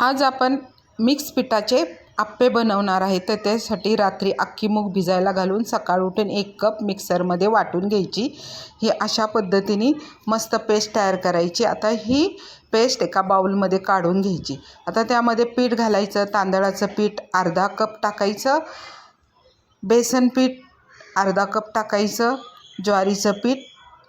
आज आपण मिक्स पिठाचे आप्पे बनवणार आहे। तर त्यासाठी रात्री अख्खी मूग भिजायला घालून सकाळ उठून 1 कप मिक्सरमध्ये वाटून घ्यायची। ही अशा पद्धतीने मस्त पेस्ट तयार करायची। आता ही पेस्ट एका बाउलमध्ये काढून घ्यायची। आता त्यामध्ये पीठ घालायचं। तांदळाचं पीठ अर्धा कप टाकायचं, बेसन पीठ अर्धा कप टाकायचं, ज्वारीचं पीठ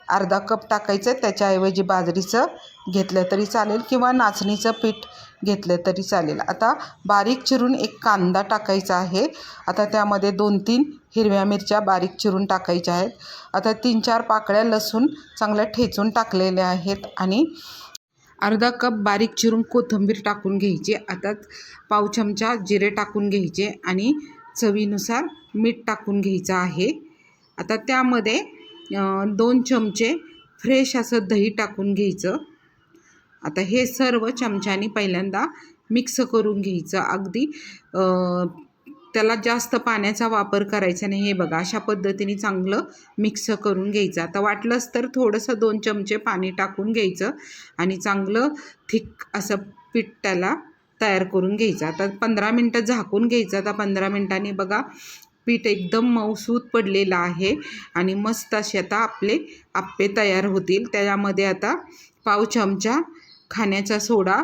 अर्धा कप टाकायचं, त्याच्याऐवजी बाजरीचं घेतलं तरी चालेल किंवा नाचणीचं पीठ घेतलं तरी चालेल। आता बारीक चिरून एक कांदा टाकायचा आहे। आता त्यामध्ये 2-3 हिरव्या मिरच्या बारीक चिरून टाकायच्या आहेत। आता 3-4 पाकळ्या लसूण चांगल्या ठेचून टाकलेल्या आहेत आणि अर्धा कप बारीक चिरून कोथिंबीर टाकून घ्यायची। आता पाव चमचा जिरे टाकून घ्यायचे आणि चवीनुसार मीठ टाकून घ्यायचं आहे। आता त्यामध्ये 2 चमचे फ्रेश असं दही टाकून घ्यायचं। आता हे सर्व चमच्यानी पहिल्यांदा मिक्स करून घ्यायचं। अगदी त्याला जास्त पाण्याचा वापर करायचा नाही। हे बघा अशा पद्धतीने चांगलं मिक्स करून घ्यायचं। आता वाटलंच तर थोडंसं 2 चमचे पाणी टाकून घ्यायचं आणि चांगलं थिक असं पीठ त्याला तयार करून घ्यायचं। आता 15 मिनटं झाकून घ्यायचं। आता 15 मिनटांनी बघा पीठ एकदम मऊसूत पडलेलं आहे आणि मस्त असे आता आपले आप्पे तयार होतील। त्याच्यामध्ये आता पाव चमचा खाण्याचा सोडा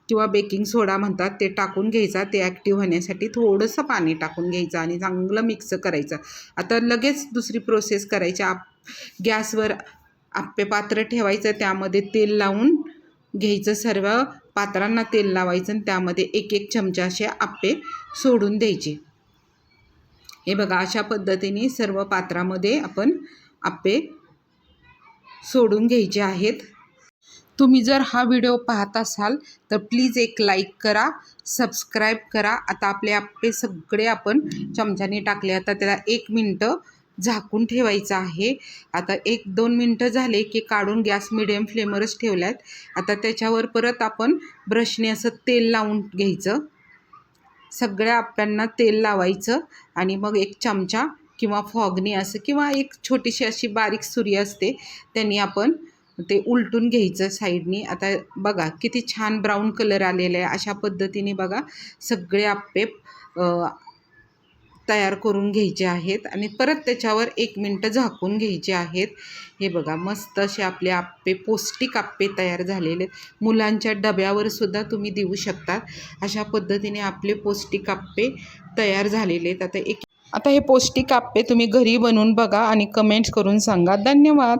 किंवा बेकिंग सोडा म्हणतात ते टाकून घ्यायचा। ते ॲक्टिव्ह होण्यासाठी थोडंसं पाणी टाकून घ्यायचं आणि चांगलं मिक्स करायचं। आता लगेच दुसरी प्रोसेस करायची। गॅसवर आप्पे पात्र ठेवायचं, त्यामध्ये तेल लावून घ्यायचं। सर्व पात्रांना तेल लावायचं आणि त्यामध्ये 1-1 चमचा असे आप्पे सोडून द्यायचे। हे बघा अशा पद्धतीने सर्व पात्रामध्ये आपण आप्पे सोडून घ्यायचे आहेत। तुम्ही जर हा व्हिडिओ पाहत असाल तर प्लीज एक लाईक करा, सबस्क्राईब करा। आता आपले आप्पे सगळे आपण चमच्याने टाकले। आता त्याला 1 मिनटं झाकून ठेवायचं आहे। आता 1-2 मिनटं झाले की काढून गॅस मिडियम फ्लेमवरच ठेवला आहे। आता त्याच्यावर परत आपण ब्रशने असं तेल लावून घ्यायचं। सगळ्या आप्प्यांना तेल लावायचं आणि मग 1 चमचा किंवा फॉगनी असं किंवा एक छोटीशी अशी बारीक सुरी असते त्यांनी आपण ते उलटून घ्यायचं साईडनी। आता बघा किती छान ब्राऊन कलर आलेला आहे। अशा पद्धतीने बघा सगळे आप्पे तयार करून घ्यायचे आहेत आणि परत त्याच्यावर 1 मिनटं झाकून घ्यायचे आहेत। हे बघा मस्त असे आपले आप्पे, पौष्टिक आप्पे तयार झालेले आहेत। मुलांच्या डब्यावर सुद्धा तुम्ही देऊ शकता। अशा पद्धतीने आपले पौष्टिक आप्पे तयार झालेले आहेत। आता हे पौष्टिक आप्पे तुम्ही घरी बनवून बघा आणि कमेंट्स करून सांगा। धन्यवाद।